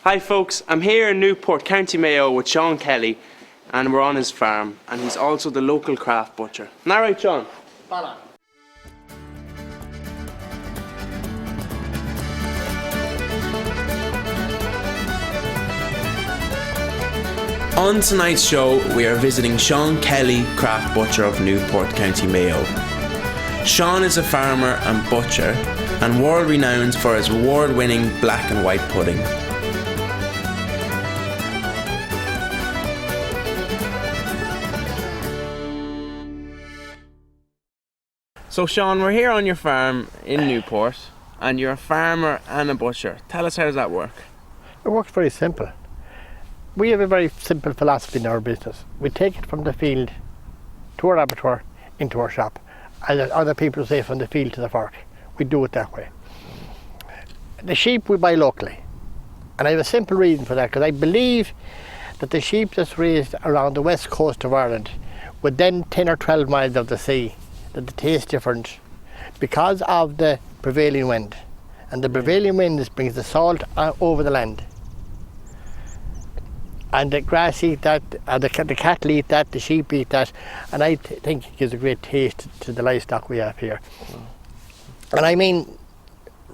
Hi folks, I'm here in Newport, County Mayo with Sean Kelly and we're on his farm and he's also the local craft butcher. Isn't that right, Sean? Spot on. On tonight's show, we are visiting Sean Kelly, craft butcher of Newport, County Mayo. Sean is a farmer and butcher and world renowned for his award-winning black and white pudding. So Sean, we're here on your farm in Newport and you're a farmer and a butcher. Tell us, how does that work? It works very simple. We have a very simple philosophy in our business. We take it from the field to our abattoir into our shop. And other people say from the field to the fork. We do it that way. The sheep we buy locally. And I have a simple reason for that, because I believe that the sheep that's raised around the west coast of Ireland, within 10 or 12 miles of the sea, that the taste different because of the prevailing wind. And the prevailing wind brings the salt over the land. And the grass eat that, the cattle eat that, the sheep eat that, and I think it gives a great taste to the livestock we have here. And I mean,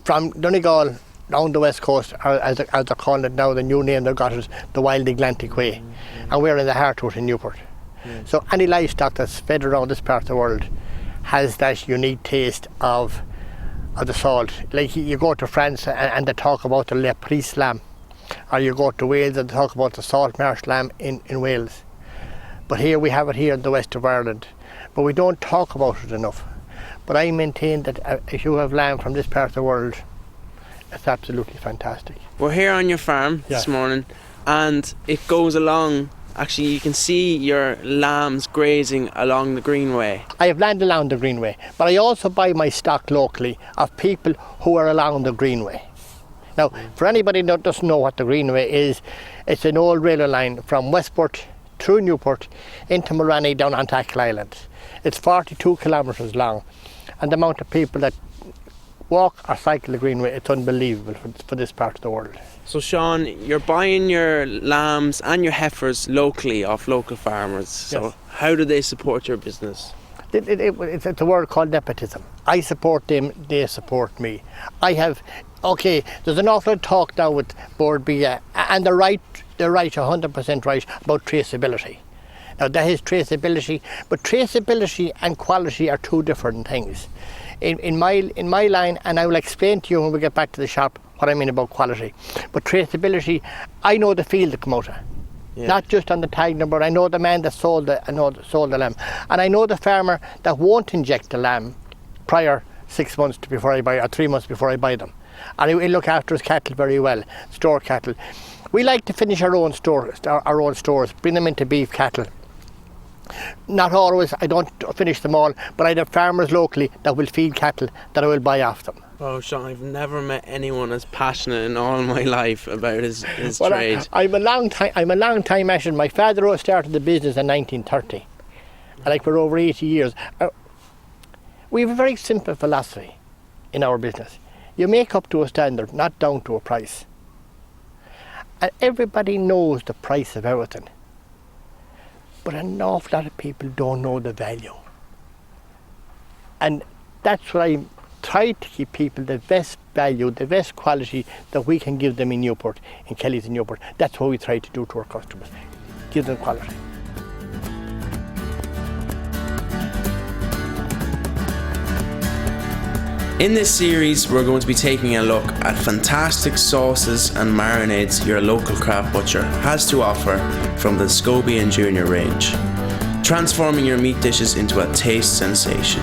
from Donegal down the west coast, or as they're calling it now, the new name they've got is the Wild Atlantic Way, and we're in the heart of it in Newport. So any livestock that's fed around this part of the world has that unique taste of the salt. Like you go to France and they talk about the Le Pris lamb, or you go to Wales and talk about the salt marsh lamb in Wales. But here we have it here in the west of Ireland. But we don't talk about it enough. But I maintain that if you have lamb from this part of the world, it's absolutely fantastic. We're here on your farm this morning and it goes along, actually you can see your lambs grazing along the greenway. I have land along the greenway, but I also buy my stock locally of people who are along the greenway. Now, for anybody that doesn't know what the Greenway is, it's an old railway line from Westport through Newport into Mulranny down on Tackle Island. It's 42 kilometres long, and the amount of people that walk or cycle the Greenway, it's unbelievable for this part of the world. So Sean, you're buying your lambs and your heifers locally off local farmers. So how do they support your business? It's a word called nepotism. I support them, they support me. There's an awful lot of talk now with Board B, and they're right 100% right about traceability. Now that is traceability, but traceability and quality are two different things. In my line, and I will explain to you when we get back to the shop what I mean about quality. But traceability, I know the field that come out of. Not just on the tag number. I know the man that sold the lamb, and I know the farmer that won't inject the lamb prior 6 months before I buy, or 3 months before I buy them, and he'll look after his cattle very well, store cattle. We like to finish our own stores, bring them into beef cattle. Not always, I don't finish them all, but I have farmers locally that will feed cattle that I will buy off them. Oh, Sean, I've never met anyone as passionate in all my life about his trade. I'm a long time actually. My father started the business in 1930, and for over 80 years. We have a very simple philosophy in our business. You make up to a standard, not down to a price. And everybody knows the price of everything. But an awful lot of people don't know the value. And that's what I try to give people, the best value, the best quality that we can give them in Newport, in Kelly's in Newport. That's what we try to do to our customers. Give them quality. In this series, we're going to be taking a look at fantastic sauces and marinades your local craft butcher has to offer from the Scobie and Junior range, transforming your meat dishes into a taste sensation.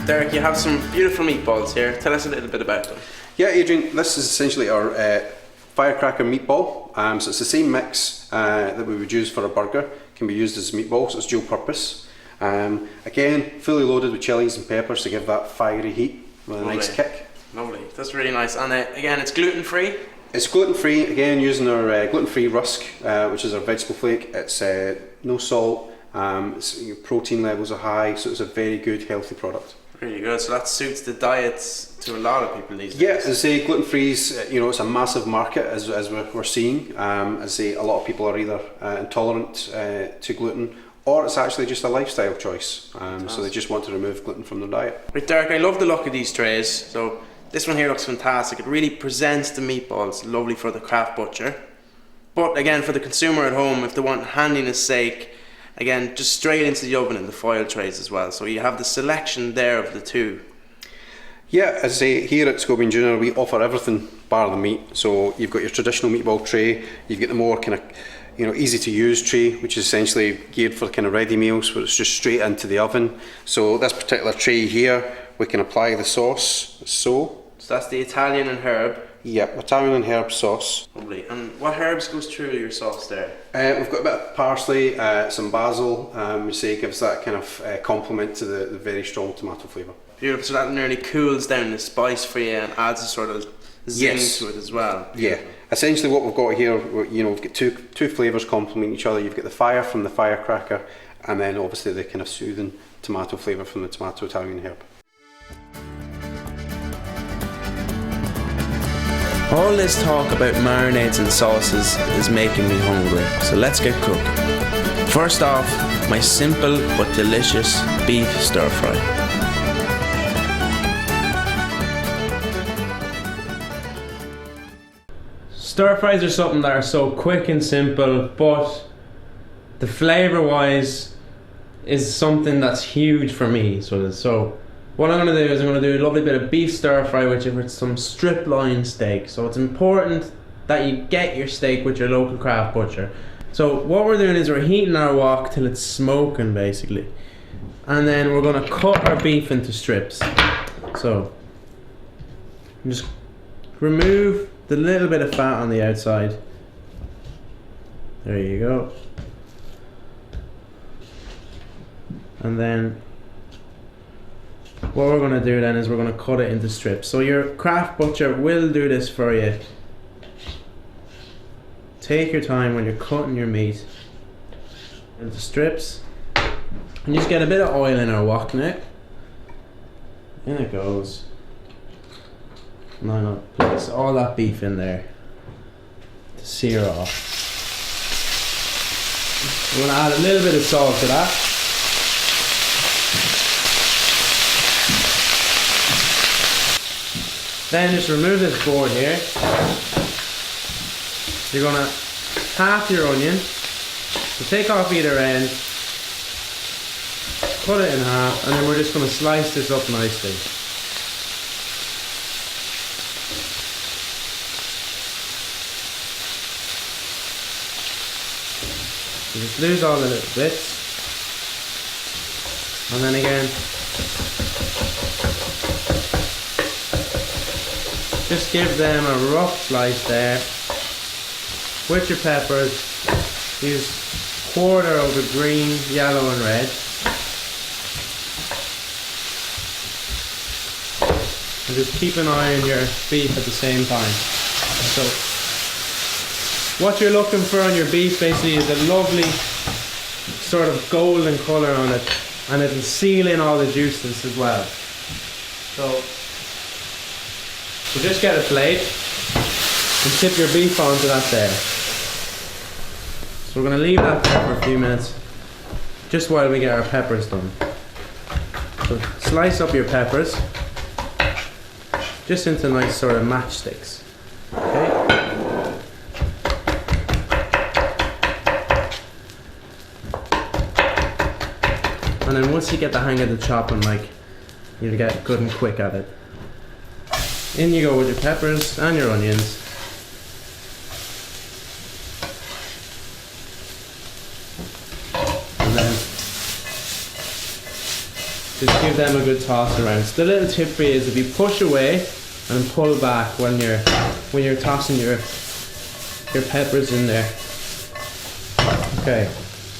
Derek, you have some beautiful meatballs here. Tell us a little bit about them. Yeah, Adrian, this is essentially our firecracker meatball. So it's the same mix that we would use for a burger, can be used as meatballs, so it's dual purpose. Again, fully loaded with chilies and peppers to give that fiery heat with a nice kick. Lovely, that's really nice. And again, it's gluten free? It's gluten free, again using our gluten free rusk, which is our vegetable flake. It's no salt, Protein levels are high, so it's a very good, healthy product. Really good. So that suits the diets to a lot of people these days. Yeah, as I say, gluten-free is, it's a massive market as we're seeing. As I say, a lot of people are either intolerant to gluten, or it's actually just a lifestyle choice. So they just want to remove gluten from their diet. Right, Derek, I love the look of these trays. So this one here looks fantastic. It really presents the meatballs lovely for the craft butcher. But again, for the consumer at home, if they want handiness sake, again, just straight into the oven in the foil trays as well. So you have the selection there of the two. Yeah, as I say, here at Scobie & Junior, we offer everything bar the meat. So you've got your traditional meatball tray, you've got the more kind of easy to use tray, which is essentially geared for kind of ready meals where it's just straight into the oven. So this particular tray here, we can apply the sauce. So that's the Italian and herb. Yep, Italian and herb sauce. Lovely. And what herbs goes through your sauce there? We've got a bit of parsley, some basil, we say gives that kind of complement to the very strong tomato flavour. Beautiful, so that nearly cools down the spice for you and adds a sort of zing to it as well. Beautiful. Yeah, essentially what we've got here, we've got two flavours complement each other. You've got the fire from the firecracker, and then obviously the kind of soothing tomato flavour from the tomato Italian herb. All this talk about marinades and sauces is making me hungry, so let's get cooking. First off, my simple but delicious beef stir fry. Stir fries are something that are so quick and simple, but the flavour wise is something that's huge for me. So what I'm going to do is I'm going to do a lovely bit of beef stir fry with some strip loin steak. So it's important that you get your steak with your local craft butcher. So what we're doing is we're heating our wok till it's smoking basically. And then we're going to cut our beef into strips. So just remove the little bit of fat on the outside. There you go. And then what we're going to do then is we're going to cut it into strips. So your craft butcher will do this for you. Take your time when you're cutting your meat into strips. And just get a bit of oil in our wok now. In it goes. Now place all that beef in there to sear off. We're going to add a little bit of salt to that. Then just remove this board here. You're going to half your onion. So take off either end, cut it in half, and then we're just going to slice this up nicely. So just lose all the little bits. And then again, just give them a rough slice there. With your peppers, use quarter of the green, yellow and red. And just keep an eye on your beef at the same time. So what you're looking for on your beef basically is a lovely sort of golden colour on it, and it'll seal in all the juices as well. So just get a plate and tip your beef onto that there. So we're going to leave that there for a few minutes just while we get our peppers done. So slice up your peppers just into nice sort of matchsticks. Okay. And then once you get the hang of the chopping, you'll get good and quick at it. In you go with your peppers and your onions. And then just give them a good toss around. So the little tip for you is if you push away and pull back when you're tossing your peppers in there. Okay,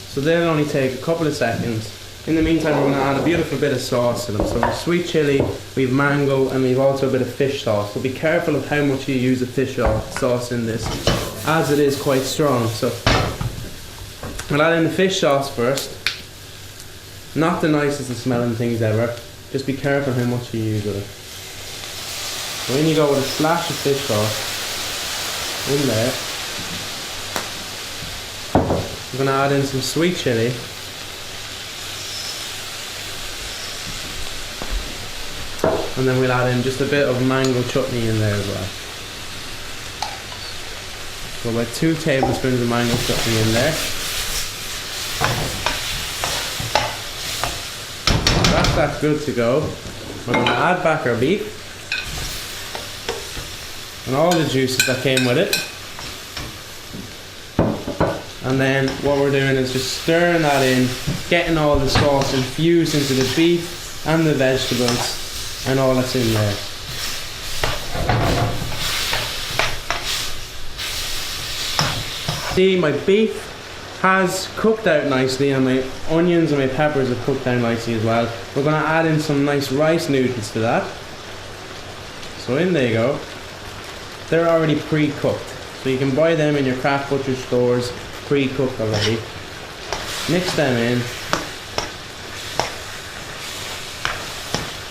so they'll only take a couple of seconds. In the meantime, we're going to add a beautiful bit of sauce to them. So we've sweet chilli, we've mango, and we've also a bit of fish sauce. So be careful of how much you use of fish sauce in this, as it is quite strong. So we'll add in the fish sauce first. Not the nicest of smelling things ever. Just be careful how much you use of it. So in you go with a splash of fish sauce in there. We're going to add in some sweet chilli. And then we'll add in just a bit of mango chutney in there as well. So about 2 tablespoons of mango chutney in there. That's good to go. We're going to add back our beef and all the juices that came with it. And then what we're doing is just stirring that in, getting all the sauce infused into the beef and the vegetables and all that's in there. See, my beef has cooked out nicely and my onions and my peppers have cooked down nicely as well. We're going to add in some nice rice noodles to that. So in they go. They're already pre-cooked. So you can buy them in your craft butcher stores pre-cooked already. Mix them in.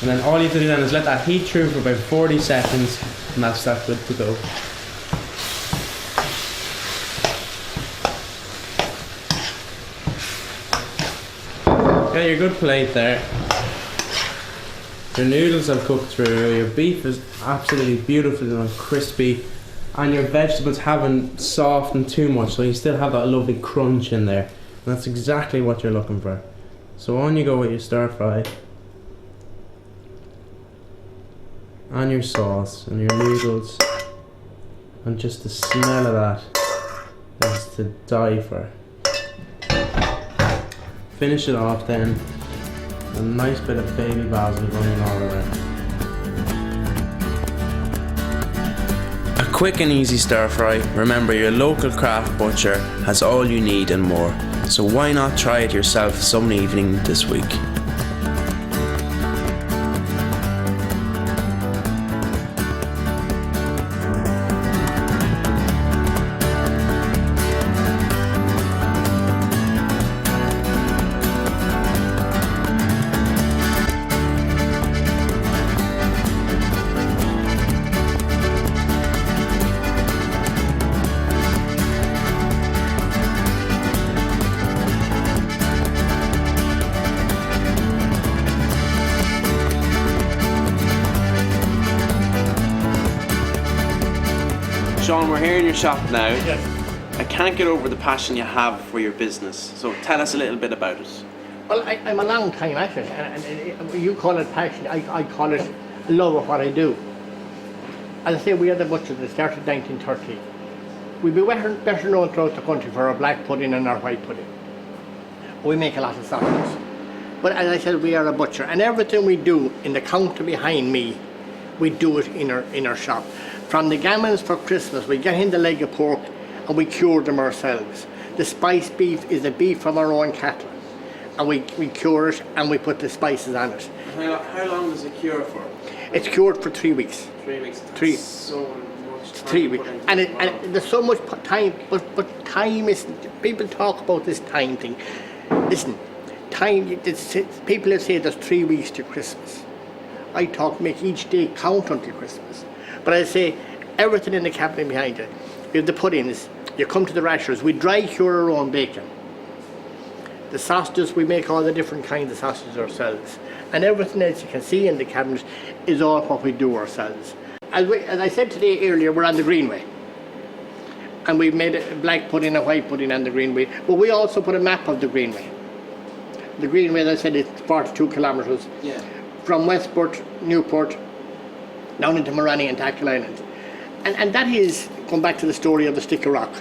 And then all you have to do then is let that heat through for about 40 seconds and that's that good to go. Got your good plate there. Your noodles have cooked through, your beef is absolutely beautiful and crispy, and your vegetables haven't softened too much, so you still have that lovely crunch in there. And that's exactly what you're looking for. So on you go with your stir fry, and your sauce, and your noodles, and just the smell of that is to die for. Finish it off then, a nice bit of baby basil running all around. A quick and easy stir fry. Remember, your local craft butcher has all you need and more. So why not try it yourself some evening this week? Sean, we're here in your shop now. Yes. I can't get over the passion you have for your business, so tell us a little bit about it. Well, I'm a long time at it, and you call it passion, I call it love of what I do. As I say, we are the butchers that started in 1930. We'd be better known throughout the country for our black pudding and our white pudding. We make a lot of sausages. But as I said, we are a butcher, and everything we do in the counter behind me, we do it in our shop. From the gammons for Christmas, we get in the leg of pork and we cure them ourselves. The spiced beef is the beef from our own cattle, and we cure it and we put the spices on it. How long does it cure for? It's cured for 3 weeks. 3 weeks. Three. So much time. 3 weeks. And there's so much time, but time is, people talk about this time thing. Listen, time, people that say there's 3 weeks to Christmas. I talk, make each day count until Christmas. But I say, everything in the cabinet behind it. You have the puddings, you come to the rashers, we dry cure our own bacon. The sausages, we make all the different kinds of sausages ourselves. And everything else you can see in the cabinet is all what we do ourselves. As I said today earlier, we're on the Greenway. And we've made a black pudding, a white pudding on the Greenway. But we also put a map of the Greenway. The Greenway, as I said, is 42 kilometres. Yeah. From Westport, Newport, down into Morani and Tackle Island. And that is, going back to the story of the stick of rock.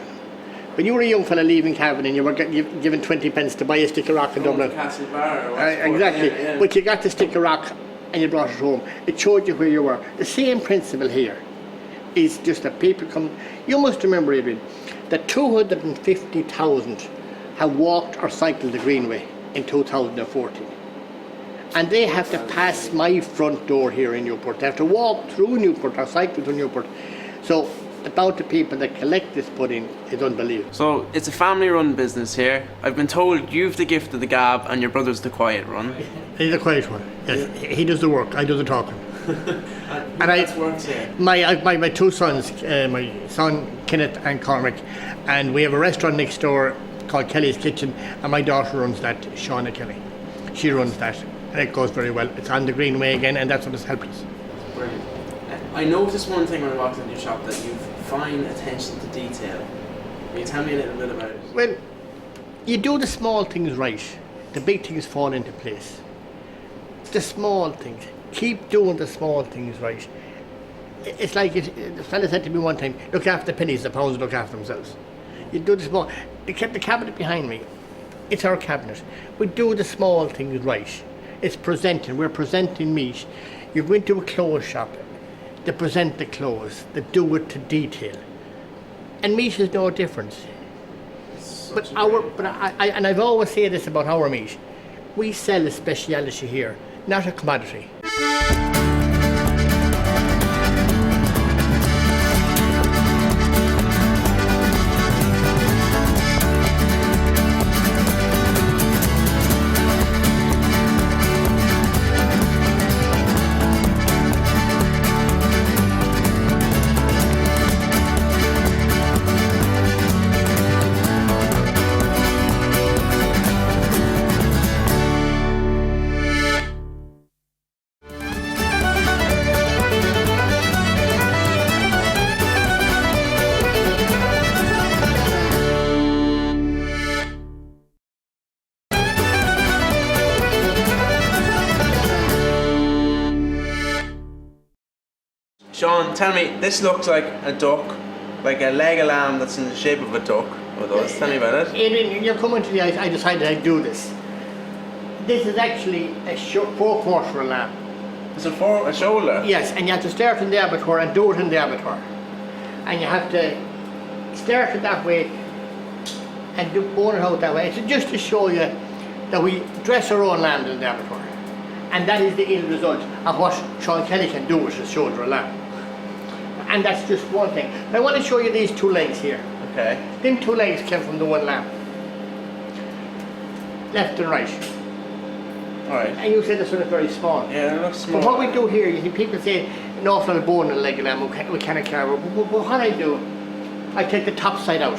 When you were a young fella leaving Cavan and you were given 20 pence to buy a stick of rock in Dublin. Castle Bar or Westport. Exactly. Yeah, yeah. But you got the stick of rock and you brought it home. It showed you where you were. The same principle here is just that people come. You must remember, Adrian, that 250,000 have walked or cycled the Greenway in 2014. And they have to pass my front door here in Newport. They have to walk through Newport or cycle to Newport. So the amount of people that collect this pudding is unbelievable. So it's a family-run business here. I've been told you've the gift of the gab and your brother's the quiet one. He's a quiet one. Yes, he does the work. I do the talking. And I works here. My two sons, my son Kenneth and Cormac, and we have a restaurant next door called Kelly's Kitchen, and my daughter runs that, Shauna Kelly. She runs that, and it goes very well. It's on the Greenway again, and that's what has helped us. Brilliant. I noticed one thing when I walked into your shop, that you've fine attention to detail. Can you tell me a little bit about it? Well, you do the small things right, the big things fall into place. The small things. Keep doing the small things right. It's like the fella said to me one time, look after the pennies, the pounds look after themselves. You do the small. They kept the cabinet behind me. It's our cabinet. We do the small things right. It's presenting. We're presenting meat. You go into a clothes shop, they present the clothes, they do it to detail. And meat is no different. But I've always said this about our meat. We sell a speciality here, not a commodity. Sean, tell me, this looks like a duck, like a leg of lamb that's in the shape of a duck. What does? Tell me about it. Adrian, you're coming to the ice, I decided I'd do this. This is actually a 4/4 lamb. It's a shoulder? Yes, and you have to start in the abattoir and do it in the abattoir. And you have to start it that way and bone it out that way. It's just to show you that we dress our own lamb in the abattoir. And that is the end result of what Sean Kelly can do with his shoulder of lamb. And that's just one thing. I want to show you these two legs here. Okay. Them two legs came from the one lamb. Left and right. Alright. And you said this one is very small. Yeah, it looks small. But what we do here, you see people say an awful lot of bone in a leg of lamb, we can't carve it. But what I do, I take the top side out.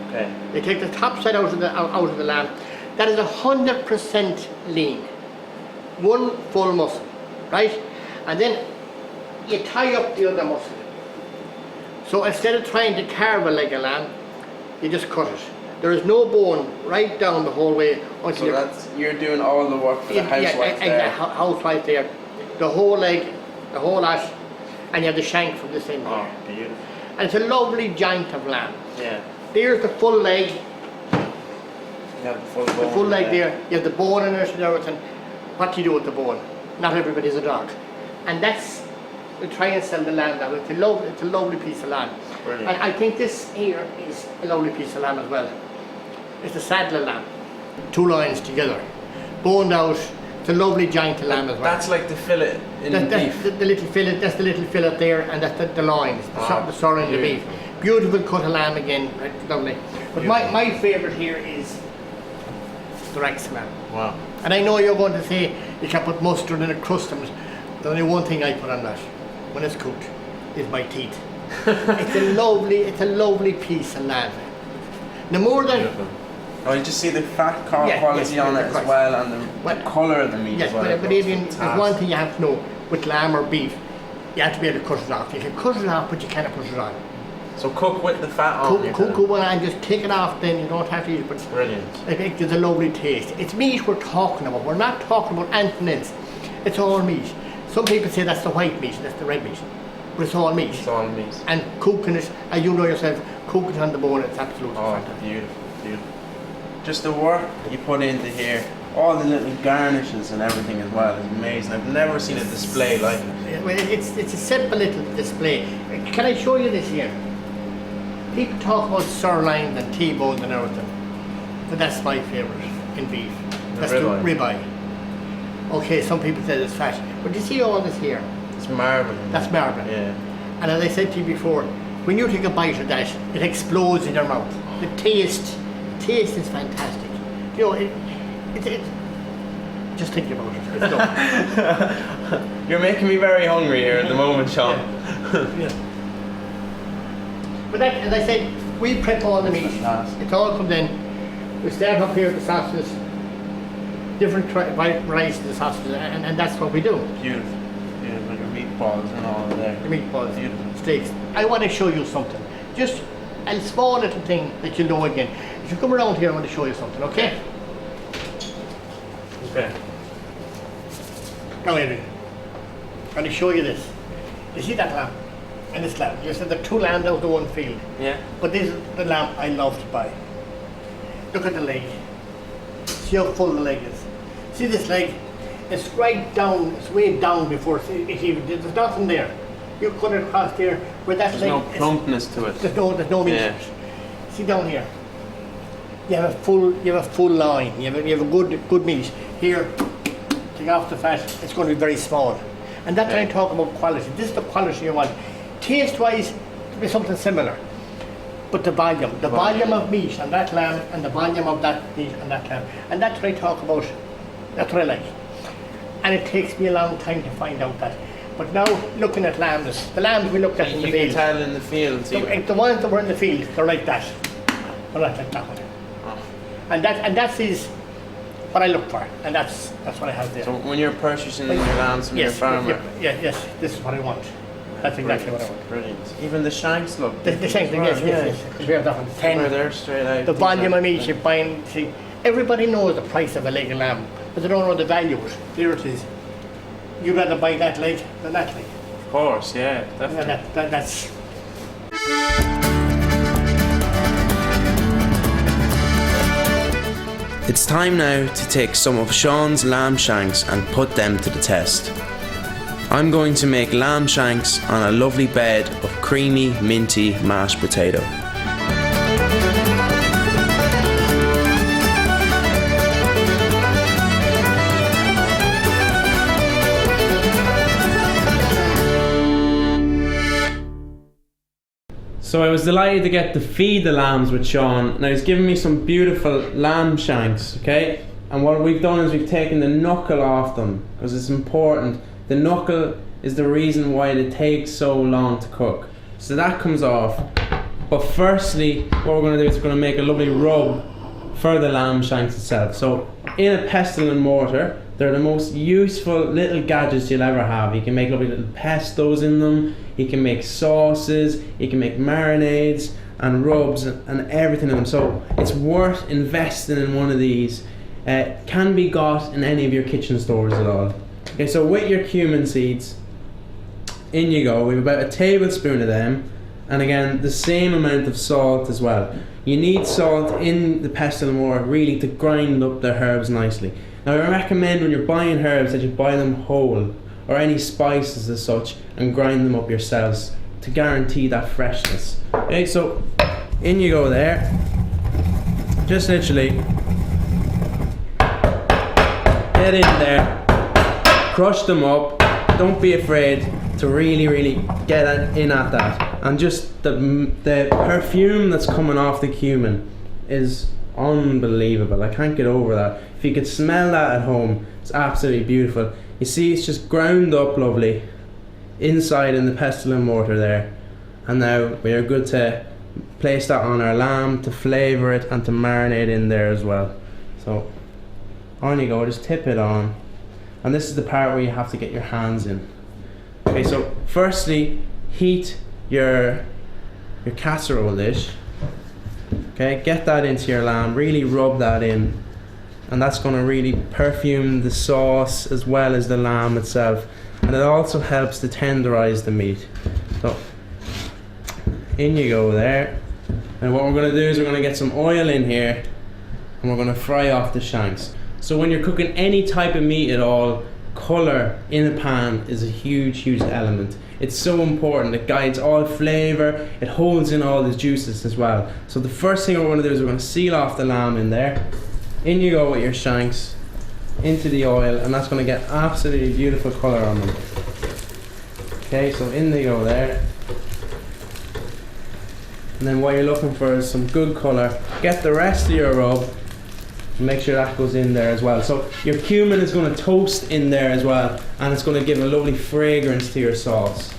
Okay. They take the top side out of the lamb. That is 100% lean. One full muscle, right? And then you tie up the other muscle. So instead of trying to carve a leg of lamb, you just cut it. There is no bone right down the whole way until you're doing all the work for the housewife there. Housewife there. The whole leg, the whole lot, and you have the shank from this end here. Oh, beautiful. And it's a lovely joint of lamb. Yeah. There's the full leg. You have the full bone. The full leg there. You have the bone in it and everything. What do you do with the bone? Not everybody's a dog. And that's, we try and sell the lamb that way. It's a lovely piece of lamb. Brilliant. And I think this here is a lovely piece of lamb as well. It's a saddler lamb. Two loins together. Boned out. It's a lovely joint of lamb as well. That's like the fillet in beef. The little fillet, that's the little fillet there, and that's the loins, the sorrow in the beef. Beautiful cut of lamb again, right, lovely. But my favourite here is the Rex lamb. Wow. And I know you're going to say you can put mustard in a crust on it. The only one thing I put on that, when it's cooked, is my teeth. It's a lovely piece of lamb. No more than. Beautiful. Oh, you just see the fat quality on it as well, and the colour of the meat as well. But Adrian, there's one thing you have to know with lamb or beef, you have to be able to cut it off. You can cut it off, but you cannot put it on. So cook with the fat on. Cook it and just take it off. Then you don't have to eat it. But brilliant. I think there's a lovely taste. It's meat we're talking about. We're not talking about anything else. It's all meat. Some people say that's the white meat, that's the red meat, but it's all meat. It's all meat. And cooking it, as you know yourself, cook it on the bone. It's absolutely fantastic. Beautiful, beautiful. Just the work you put into here, all the little garnishes and everything as well is amazing. I've never seen a display like it. Well, it's a simple little display. Can I show you this here? People talk about sirloins and T-bones and everything, but that's my favourite in beef. That's the ribeye. Okay, some people say it's fat, but you see all this here? It's marble. That's marble. Yeah. And as I said to you before, when you take a bite of that, it explodes in your mouth. The taste is fantastic. You know, it just think about it. It's good. You're making me very hungry here at the moment, Sean. Yeah. But that, as I said, we prep all the meat. It's all comes in. We start up here with the sausages, different varieties of the sausages, and that's what we do. Beautiful. Beautiful. Your meatballs and all of there. The meatballs, Beautiful. steaks. I want to show you something. Just a small little thing that you'll know again. If you come around here, I want to show you something, okay? Okay. Now, Adrian, I'm going to show you this. You see that lamb and this lamb? You said there are two lambs out of one field. Yeah. But this is the lamb I love to buy. Look at the leg. See how full the leg is. See this leg? It's right down, it's way down before it even, there's nothing there. You cut it across there where that There's leg no plumpness to it. There's no meat Yeah. in it. See down here. You have a full line. You have a good meat. Here, take off the fat, it's going to be very small. And that's when I talk about quality. This is the quality you want. Taste wise, it'll be something similar. But the volume of meat on that lamb and the volume of that meat on that lamb. And that's what I talk about. That's what I like. And it takes me a long time to find out that. But now, looking at lambs, the lambs we looked at in the field. You can tell in the field. The ones that were in the field, they're like that. They're not like that one. Oh. And that is what I look for, and that's what I have there. So when you're purchasing your lambs from your farmer. Yes, this is what I want. That's exactly what I want. Brilliant. Even the shanks look. The shanks, yes. We have that one. 10. Where they're straight out. The volume of meat you're buying. See, everybody knows the price of a leg of lamb, but they don't know the value of it. There it is. You'd rather buy that leg than that leg. Of course, yeah, definitely. That's. It's time now to take some of Sean's lamb shanks and put them to the test. I'm going to make lamb shanks on a lovely bed of creamy, minty mashed potato. So I was delighted to get to feed the lambs with Sean. Now he's given me some beautiful lamb shanks, okay? And what we've done is we've taken the knuckle off them, because it's important. The knuckle is the reason why it takes so long to cook. So that comes off. But firstly, what we're going to do is we're going to make a lovely rub for the lamb shanks itself. So in a pestle and mortar, they're the most useful little gadgets you'll ever have. You can make lovely little pestos in them, you can make sauces, you can make marinades and rubs and everything in them. So it's worth investing in one of these. Can be got in any of your kitchen stores at all. Okay, so with your cumin seeds, in you go. We have about a tablespoon of them, and again the same amount of salt as well. You need salt in the pestle and mortar really to grind up the herbs nicely. Now I recommend when you're buying herbs that you buy them whole, or any spices as such, and grind them up yourselves to guarantee that freshness. Okay, so in you go there. Just literally get in there, crush them up. Don't be afraid to really get in at that. And just the perfume that's coming off the cumin is unbelievable. I can't get over that. If you could smell that at home, it's absolutely beautiful. You see, it's just ground up lovely inside in the pestle and mortar there. And now we are good to place that on our lamb to flavour it and to marinate in there as well. So on you go, just tip it on. And this is the part where you have to get your hands in. Okay, so firstly, heat your casserole dish. Okay, get that into your lamb, really rub that in, and that's going to really perfume the sauce as well as the lamb itself, and it also helps to tenderize the meat. So in you go there, and what we're going to do is we're going to get some oil in here and we're going to fry off the shanks. So when you're cooking any type of meat at all, colour in a pan is a huge element. It's so important. It guides all flavour, it holds in all the juices as well. So the first thing we're going to do is we're going to seal off the lamb in there. In you go with your shanks into the oil, and that's going to get absolutely beautiful colour on them. Okay, so in they go there. And then what you're looking for is some good colour. Get the rest of your rub. Make sure that goes in there as well. So your cumin is going to toast in there as well, and it's going to give a lovely fragrance to your sauce.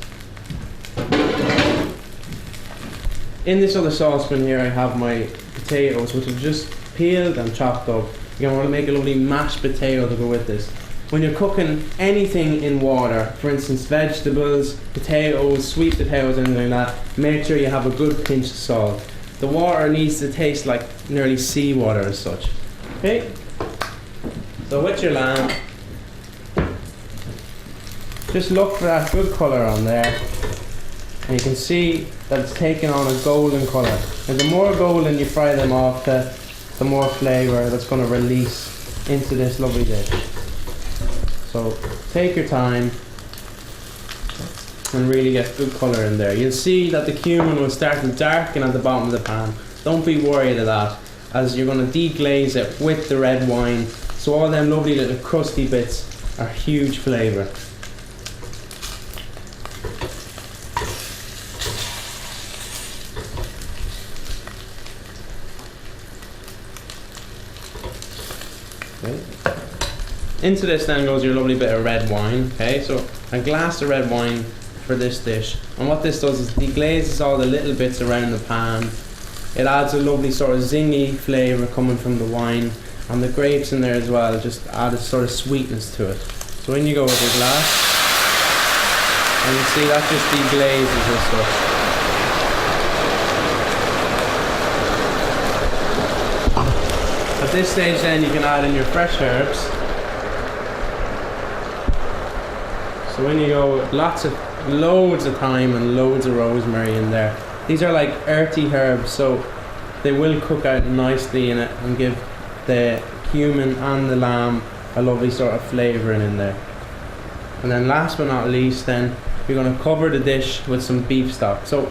In this other saucepan here I have my potatoes, which I've just peeled and chopped up. You're going to make a lovely mashed potato to go with this. When you're cooking anything in water, for instance vegetables, potatoes, sweet potatoes, anything like that, make sure you have a good pinch of salt. The water needs to taste like nearly seawater as such. Okay, so with your lamb, just look for that good colour on there, and you can see that it's taking on a golden colour. And the more golden you fry them off, the more flavour that's going to release into this lovely dish. So take your time and really get good colour in there. You'll see that the cumin will start to darken at the bottom of the pan. Don't be worried of that, as you're going to deglaze it with the red wine, so all them lovely little crusty bits are huge flavour. Okay. Into this then goes your lovely bit of red wine. Okay, so a glass of red wine for this dish, and what this does is deglazes all the little bits around the pan. It adds a lovely sort of zingy flavour coming from the wine, and the grapes in there as well just add a sort of sweetness to it. So when you go with your glass, and you see that just deglazes this stuff. At this stage then you can add in your fresh herbs. So when you go with loads of thyme and loads of rosemary in there. These are like earthy herbs, so they will cook out nicely in it and give the cumin and the lamb a lovely sort of flavouring in there. And then last but not least then, you're going to cover the dish with some beef stock. So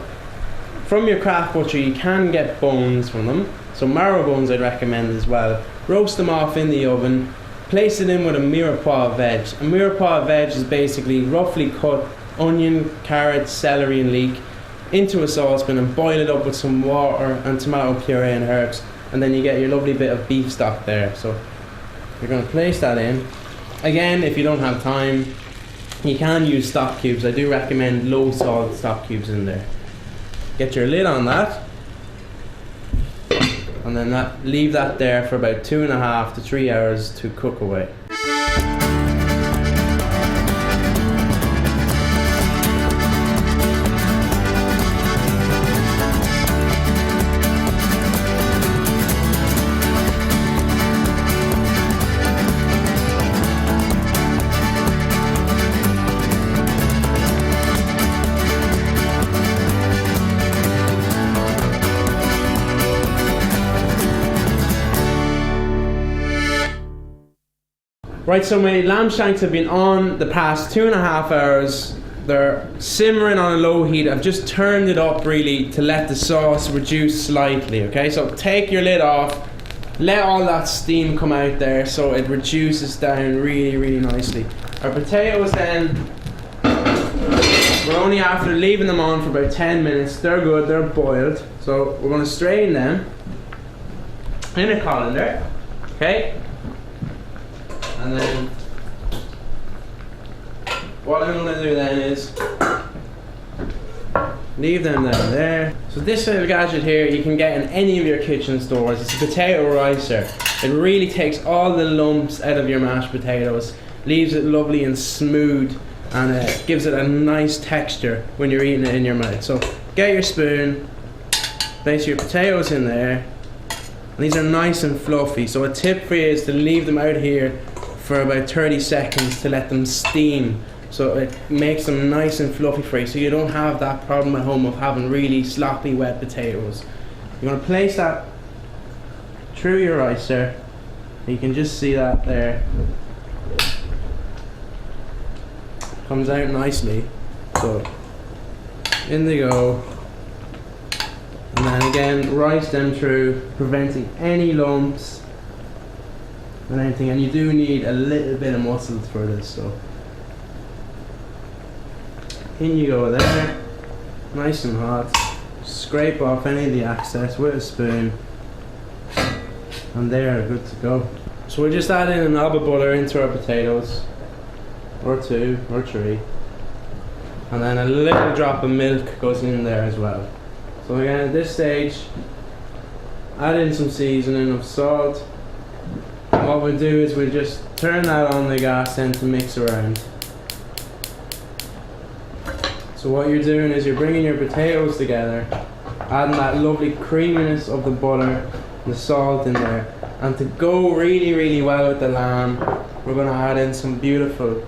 from your craft butcher you can get bones from them, so marrow bones I'd recommend as well. Roast them off in the oven, place it in with a mirepoix veg. A mirepoix veg is basically roughly cut onion, carrot, celery and leek into a saucepan and boil it up with some water and tomato puree and herbs, and then you get your lovely bit of beef stock there. So you're going to place that in. Again, if you don't have time, you can use stock cubes. I do recommend low salt stock cubes in there. Get your lid on that, and then leave that there for about 2.5 to 3 hours to cook away. Right, so my lamb shanks have been on the past 2.5 hours. They're simmering on a low heat. I've just turned it up really to let the sauce reduce slightly, okay? So take your lid off, let all that steam come out there so it reduces down really, really nicely. Our potatoes then, we're only after leaving them on for about 10 minutes. They're good, they're boiled. So we're going to strain them in a colander, okay? And then what I'm going to do then is leave them down there. So this little gadget here you can get in any of your kitchen stores. It's a potato ricer. It really takes all the lumps out of your mashed potatoes, leaves it lovely and smooth, and it gives it a nice texture when you're eating it in your mouth. So get your spoon, place your potatoes in there, and these are nice and fluffy. So a tip for you is to leave them out here for about 30 seconds to let them steam, so it makes them nice and fluffy for you, so you don't have that problem at home of having really sloppy wet potatoes. You're going to place that through your ricer. You can just see that there. Comes out nicely. So in they go. And then again, rice them through, preventing any lumps and anything, and you do need a little bit of muscles for this, so in you go there, nice and hot, scrape scrape off any of the excess with a spoon, and they are good to go. So we're just adding a knob of butter into our potatoes, or 2 or 3, and then a little drop of milk goes in there as well. So again, at this stage, add in some seasoning of salt, and what we'll do is we'll just turn that on the gas then to mix around. So what you're doing is you're bringing your potatoes together, adding that lovely creaminess of the butter, the salt in there, and to go really well with the lamb, we're going to add in some beautiful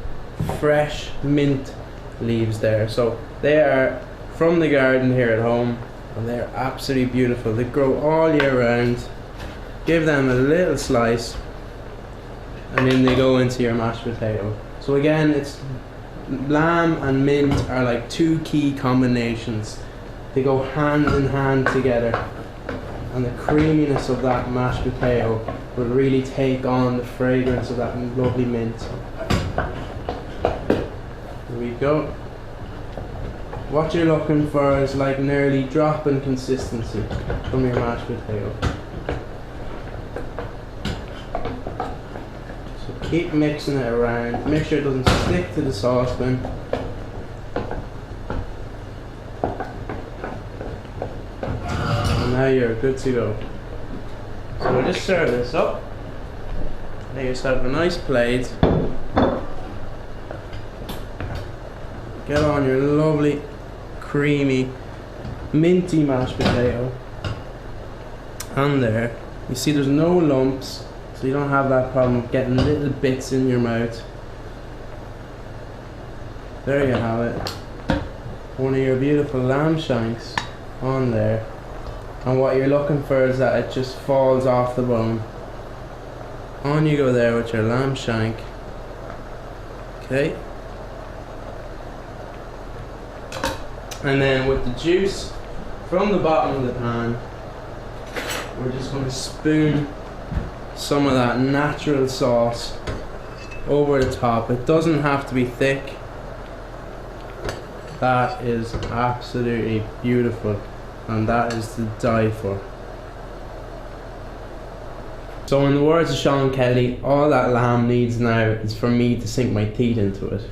fresh mint leaves there. So they are from the garden here at home, and they're absolutely beautiful. They grow all year round. Give them a little slice, and then they go into your mashed potato. So again, it's lamb and mint are like 2 key combinations. They go hand in hand together, and the creaminess of that mashed potato will really take on the fragrance of that lovely mint. There we go. What you're looking for is like nearly drop-in consistency from your mashed potato. So keep mixing it around, make sure it doesn't stick to the saucepan. And now you're good to go. So we'll just serve this up. Make yourself a nice plate. Get on your lovely, creamy, minty mashed potato. And there. You see there's no lumps, so you don't have that problem of getting little bits in your mouth. There you have it. One of your beautiful lamb shanks on there. And what you're looking for is that it just falls off the bone. On you go there with your lamb shank. Okay. And then with the juice from the bottom of the pan, we're just going to spoon some of that natural sauce over the top. It doesn't have to be thick. That is absolutely beautiful, and that is to die for. So in the words of Sean Kelly, all that lamb needs now is for me to sink my teeth into it.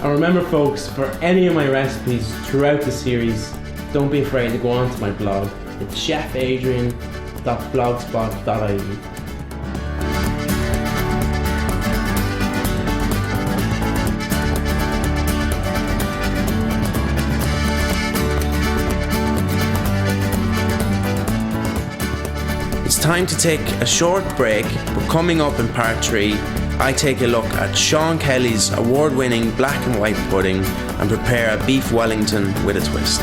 Remember folks, for any of my recipes throughout the series, don't be afraid to go onto my blog. It's chefadrian.blogspot.ie. It's time to take a short break, but coming up in part 3, I take a look at Sean Kelly's award-winning black and white pudding and prepare a beef Wellington with a twist.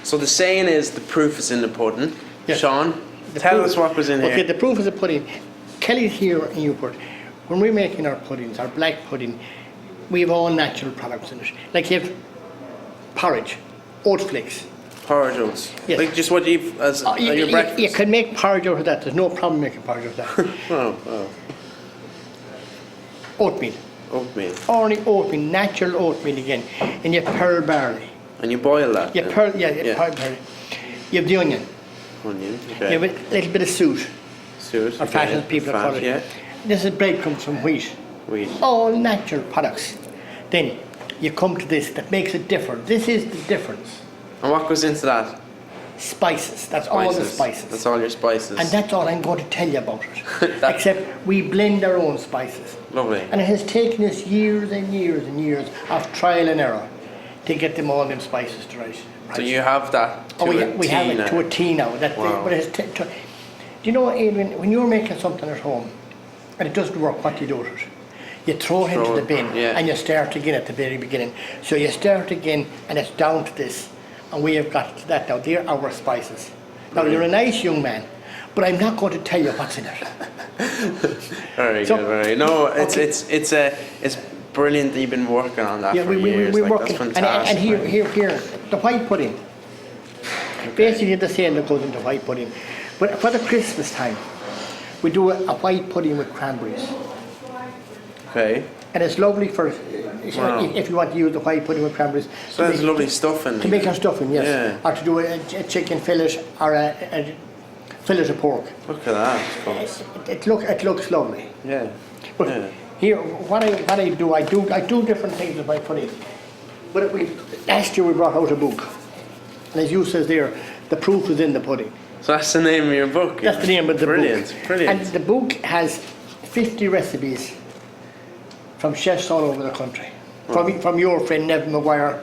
So the saying is the proof is in the pudding. Yes. Sean, tell us what was in here. Okay, the proof is the pudding. Kelly's here in Newport. When we're making our puddings, our black pudding, we have all natural products in it. Like you have porridge, oat flakes. Porridge oats. Yes. Like just what you've as your breakfast. You can make porridge out of that. There's no problem making porridge out of that. Oh. Oatmeal. Oatmeal. Only oatmeal, natural oatmeal again. And you have pearl barley. And you boil that? You have pearl, pearl barley. You have the onion. Onion, okay. You have a little bit of suet. Suet. Or fat, as people call it. Yeah. This is breadcrumbs from wheat. Wheat. All natural products. Then you come to this that makes it different. This is the difference. And what goes into that? Spices. That's all the spices. That's all your spices. And that's all I'm going to tell you about it. Except we blend our own spices. Lovely. And it has taken us years and years and years of trial and error to get them all them spices to right. So you have that to we have it now. to a tea now. Wow. But do you know, Adrian, when you're making something at home and it doesn't work, what do you do with it? You throw it into the bin and you start again at the very beginning. So you start again and it's down to this. And we have got to that now. They're our spices. Now you're a nice young man, but I'm not going to tell you what's in it. Very good, very. No, it's brilliant that you've been working on that for years. We're like, working. That's fantastic. And here, the white pudding. Basically the same that goes into white pudding. But for the Christmas time, we do a white pudding with cranberries. Okay. And it's lovely for, if you want to use the white pudding with cranberries. So there's lovely stuffing. To make a stuffing, yes. Yeah. Or to do a chicken fillet or a fillet of pork. Look at that, folks. It looks lovely. Yeah. But Yeah. here, what I do different things with my pudding. But last year we brought out a book. And as you says there, the proof is in the pudding. So that's the name of your book? That's the name of the brilliant, book. Brilliant. And the book has 50 recipes from chefs all over the country. From your friend Neville Maguire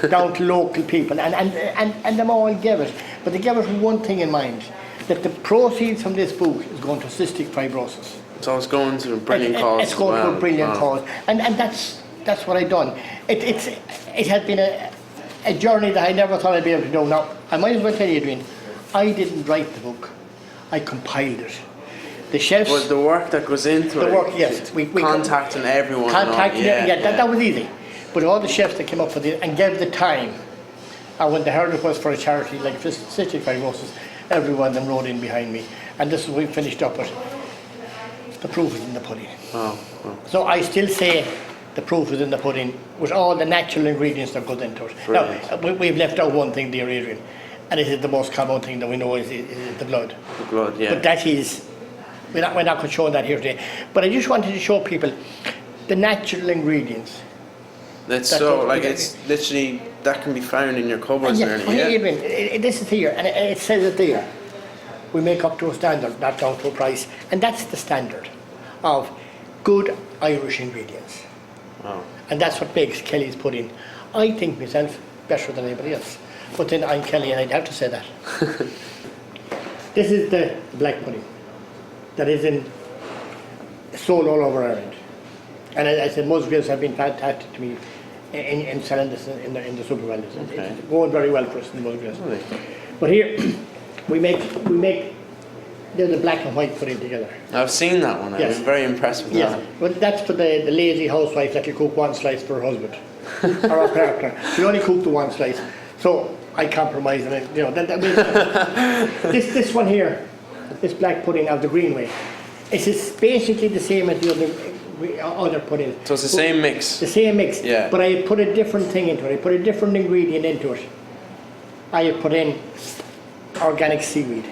down to local people. And them all gave it. But they gave it with one thing in mind, that the proceeds from this book is going to cystic fibrosis. So it's going to a brilliant cause. It's going to a brilliant cause. And that's what I've done. It has been a journey that I never thought I'd be able to do. Now, I might as well tell you, Adrian, I didn't write the book. I compiled it. The chefs... But the work that goes into it. The work, yes. We contacting everyone. Contacting that was easy. But all the chefs that came up with it and gave the time, and when they heard it was for a charity like Cystic Fibrosis, everyone of them rode in behind me. And this is what we finished up with. The proof is in the pudding. Oh. So I still say the proof is in the pudding with all the natural ingredients that goes into it. Brilliant. Now, we've left out one thing, dear Adrian, and it is the most common thing that we know is the blood. The blood, yeah. But that is, we're not going to show that here today. But I just wanted to show people the natural ingredients. It's literally, that can be found in your cupboards or anything. Yeah. Adrian, this is here, and it says it there. We make up to a standard, not down to a price. And that's the standard of good Irish ingredients. Wow. And that's what makes Kelly's pudding, I think myself, better than anybody else. But then I'm Kelly and I'd have to say that. This is the black pudding that is sold all over Ireland. And as I said, Musgraves have been fantastic to me in selling this in the supermarkets. Okay. It's going very well for us in the Musgraves. Really? But here, we make the black and white pudding together. I've seen that one. Yes. I was very impressed with Yes, that. but that's for the lazy housewife that can cook one slice for her husband or her partner. She only cooked the one slice, so I compromise on it. You know, this one here, this black pudding of the Greenway, it's basically the same as the other pudding. So it's the same mix. The same mix. Yeah. But I put a different thing into it. I put a different ingredient into it. I have put in organic seaweed.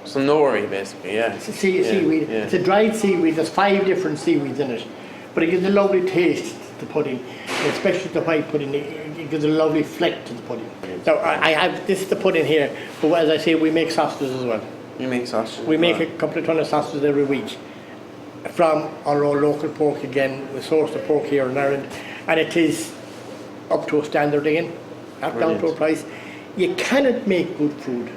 So nori, basically, yeah. It's seaweed. Yeah. It's a dried seaweed. There's 5 different seaweeds in it, but it gives a lovely taste to the pudding, and especially the white pudding. It gives a lovely fleck to the pudding. So I have this is the pudding here, but as I say, we make sausages as well. You make sausages? We make a couple of ton of sausages every week from our own local pork. Again, we source the pork here in Ireland, and it is up to a standard again, not down to a price. You cannot make good food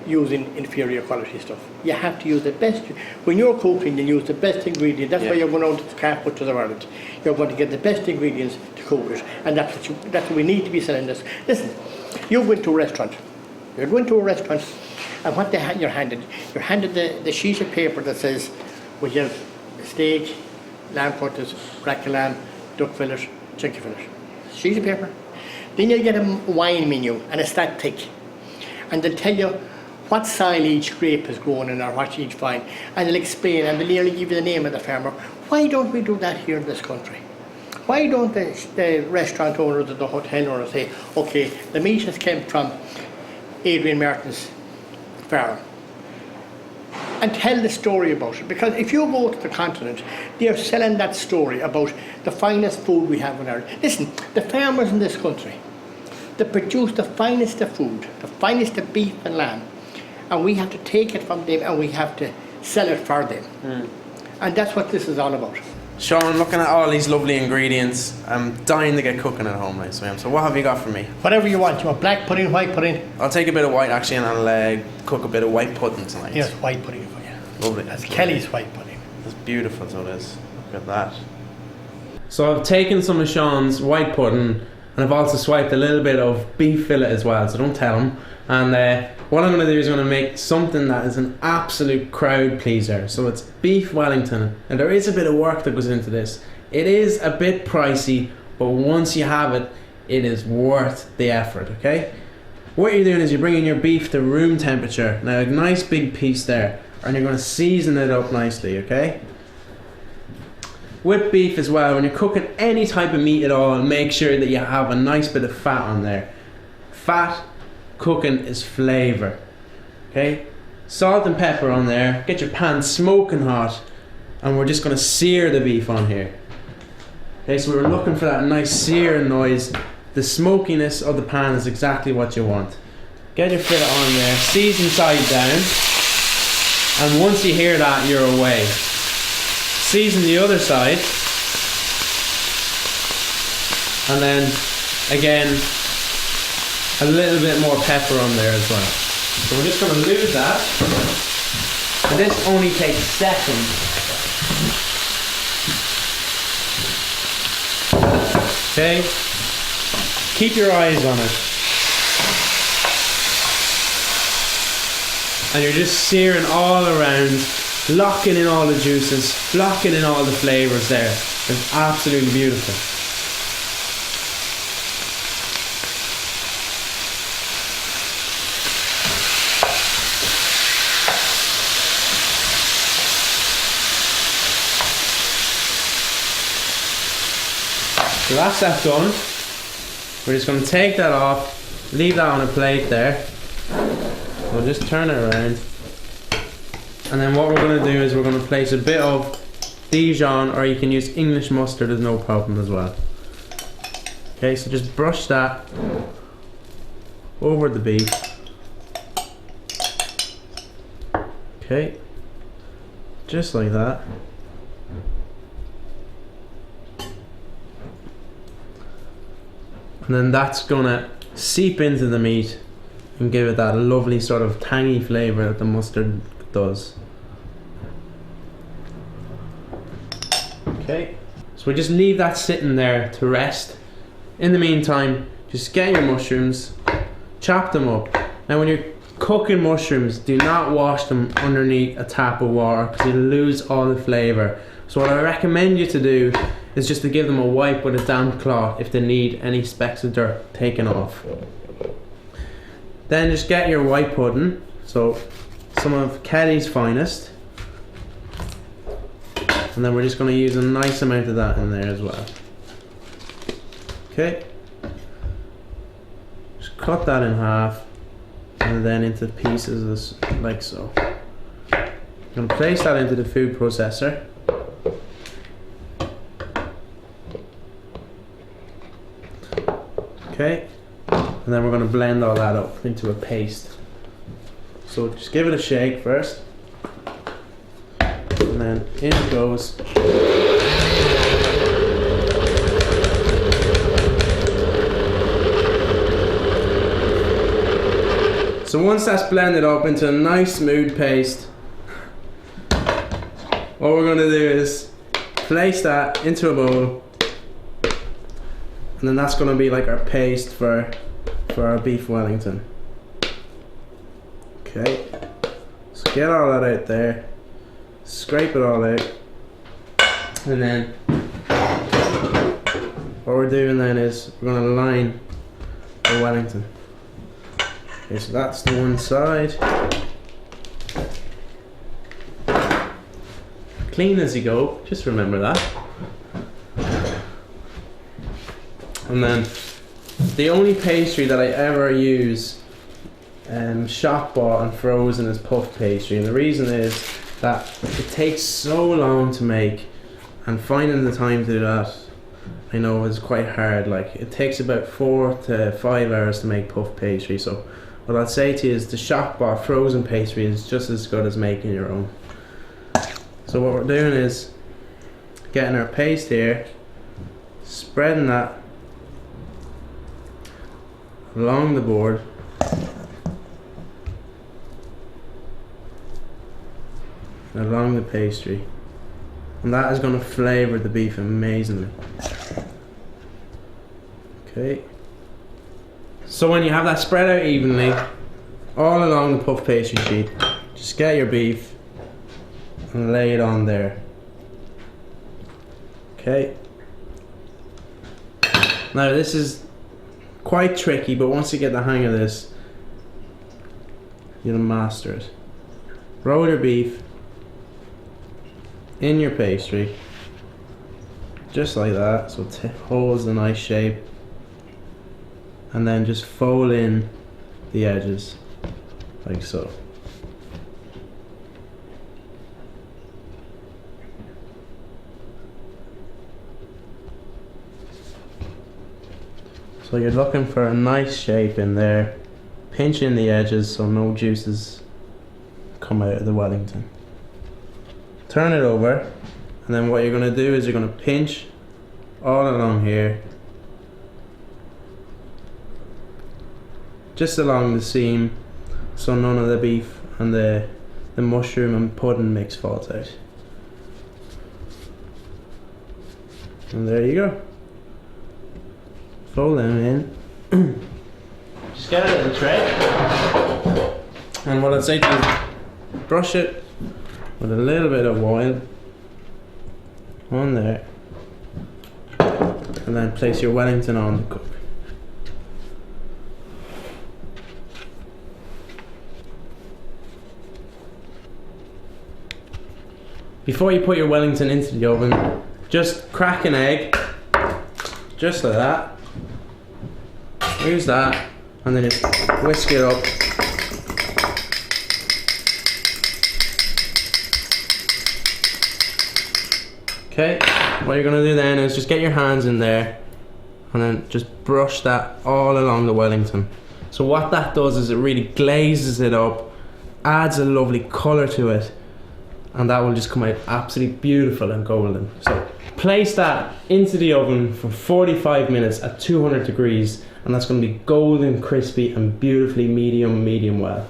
using inferior quality stuff. You have to use the best. When you're cooking, you use the best ingredient. That's why you're going out to the craft butchers of Ireland. You're going to get the best ingredients to cook it, and that's what we need to be selling this. Listen, you go into a restaurant. You're going to a restaurant, and what you're handed the sheet of paper that says, we have steak, lamb cutlets, cracker lamb, duck fillet, chicken fillet. Sheet of paper. Then you get a wine menu, and it's that thick, and they'll tell you what style each grape is grown in or what each vine, and they'll explain and they'll nearly give you the name of the farmer. Why don't we do that here in this country? Why don't the restaurant owners or the hotel owners say, okay, the meat has come from Adrian Martin's farm, and tell the story about it? Because if you go to the continent, they're selling that story about the finest food we have in Ireland. Listen, the farmers in this country, they produce the finest of food, the finest of beef and lamb, and we have to take it from them and we have to sell it for them. And that's what this is all about. Sean, looking at all these lovely ingredients, I'm dying to get cooking at home now, so what have you got for me? Whatever you want. You want black pudding, white pudding? I'll take a bit of white actually, and I'll cook a bit of white pudding tonight. Yes, white pudding for you. Lovely. That's Kelly's white pudding. That's beautiful, so it is. Look at that. So I've taken some of Sean's white pudding, and I've also swiped a little bit of beef fillet as well, so don't tell him. And what I'm going to do is I'm going to make something that is an absolute crowd pleaser. So it's beef Wellington, and there is a bit of work that goes into this. It is a bit pricey, but once you have it, it is worth the effort, okay? What you're doing is you're bringing your beef to room temperature. Now a nice big piece there, and you're going to season it up nicely, okay? With beef as well, when you're cooking any type of meat at all, make sure that you have a nice bit of fat on there. Fat cooking is flavour, okay? Salt and pepper on there, get your pan smoking hot, and we're just going to sear the beef on here. Okay, so we're looking for that nice searing noise. The smokiness of the pan is exactly what you want. Get your fillet on there, season side down, and once you hear that, you're away. Season the other side, and then again a little bit more pepper on there as well. So we're just going to lose that, and this only takes seconds. Okay, keep your eyes on it, and you're just searing all around, locking in all the juices, locking in all the flavours there. It's absolutely beautiful. So that's that done. We're just going to take that off, leave that on a plate there. We'll just turn it around. And then what we're going to do is we're going to place a bit of Dijon, or you can use English mustard, there's no problem as well. Okay, so just brush that over the beef. Okay, just like that. And then that's gonna seep into the meat and give it that lovely sort of tangy flavour that the mustard does. Okay, so we just leave that sitting there to rest. In the meantime, just get your mushrooms, chop them up. Now when you're cooking mushrooms, do not wash them underneath a tap of water because you lose all the flavour. So what I recommend you to do is just to give them a wipe with a damp cloth if they need any specks of dirt taken off. Then just get your white pudding, so some of Kelly's finest, and then we're just going to use a nice amount of that in there as well. Okay, just cut that in half and then into pieces like so. I'm going to place that into the food processor. Okay, and then we're going to blend all that up into a paste. So just give it a shake first, and then in it goes. So once that's blended up into a nice smooth paste, what we're going to do is place that into a bowl. And then that's going to be like our paste for our beef Wellington. Okay, so get all that out there, scrape it all out, and then what we're doing then is we're going to line the Wellington. Okay, so that's the one side. Clean as you go, just remember that. And then the only pastry that I ever use shop bought and frozen is puff pastry, and the reason is that it takes so long to make, and finding the time to do that I know is quite hard. Like, it takes about 4 to 5 hours to make puff pastry. So what I'll say to you is the shop bought frozen pastry is just as good as making your own. So what we're doing is getting our paste here, spreading that along the board. And along the pastry. And that is going to flavour the beef amazingly. Okay. So when you have that spread out evenly, all along the puff pastry sheet, just get your beef and lay it on there. Okay. Now this is quite tricky, but once you get the hang of this, you'll master it. Roll your beef in your pastry, just like that, so it holds a nice shape, and then just fold in the edges, like so. So you're looking for a nice shape in there, pinch in the edges so no juices come out of the Wellington. Turn it over, and then what you're going to do is you're going to pinch all along here, just along the seam, so none of the beef and the mushroom and pudding mix falls out. And there you go. Fold them in. Just get it in the tray, and what I'd say to you is brush it with a little bit of oil on there, and then place your Wellington on the cook. Before you put your Wellington into the oven, just crack an egg, just like that. Use that, and then just whisk it up. Okay, what you're going to do then is just get your hands in there and then just brush that all along the Wellington. So what that does is it really glazes it up, adds a lovely colour to it, and that will just come out absolutely beautiful and golden. So place that into the oven for 45 minutes at 200 degrees, and that's going to be golden, crispy and beautifully medium well.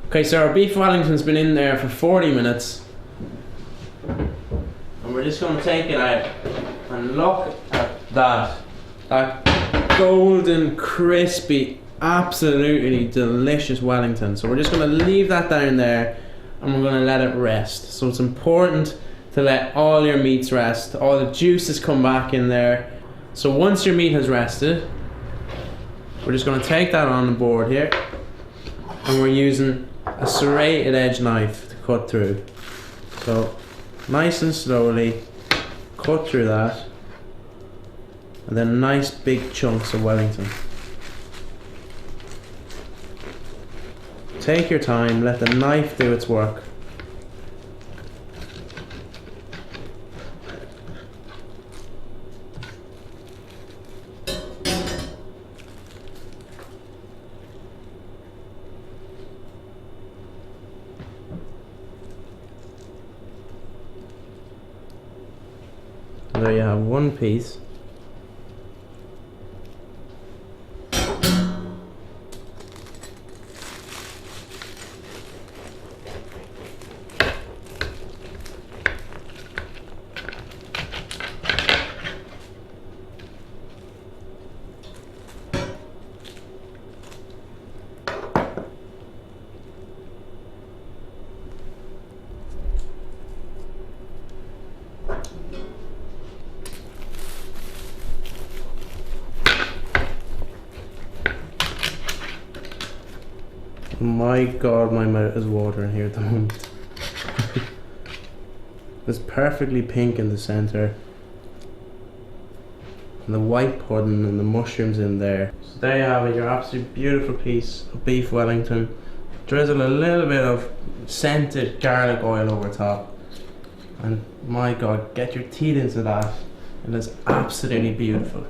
Okay, so our beef Wellington's been in there for 40 minutes, and we're just going to take it out and look at that golden, crispy, absolutely delicious Wellington. So we're just going to leave that down there and we're going to let it rest. So it's important to let all your meats rest, all the juices come back in there. So once your meat has rested, we're just going to take that on the board here, and we're using a serrated edge knife to cut through. So nice and slowly cut through that, and then nice big chunks of Wellington. Take your time, let the knife do its work. There you have one piece. My God, my mouth is watering here at the moment. It's perfectly pink in the centre. And the white pudding and the mushrooms in there. So there you have it, your absolutely beautiful piece of beef Wellington. Drizzle a little bit of scented garlic oil over top. And my God, get your teeth into that. It is absolutely beautiful.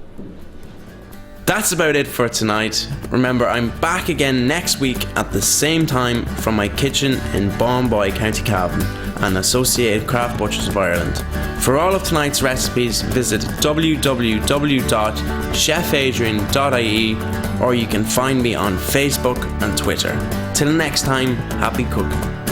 That's about it for tonight. Remember, I'm back again next week at the same time from my kitchen in Bonboy, County Cavan, and Associated Craft Butchers of Ireland. For all of tonight's recipes, visit www.chefadrian.ie, or you can find me on Facebook and Twitter. Till next time, happy cooking.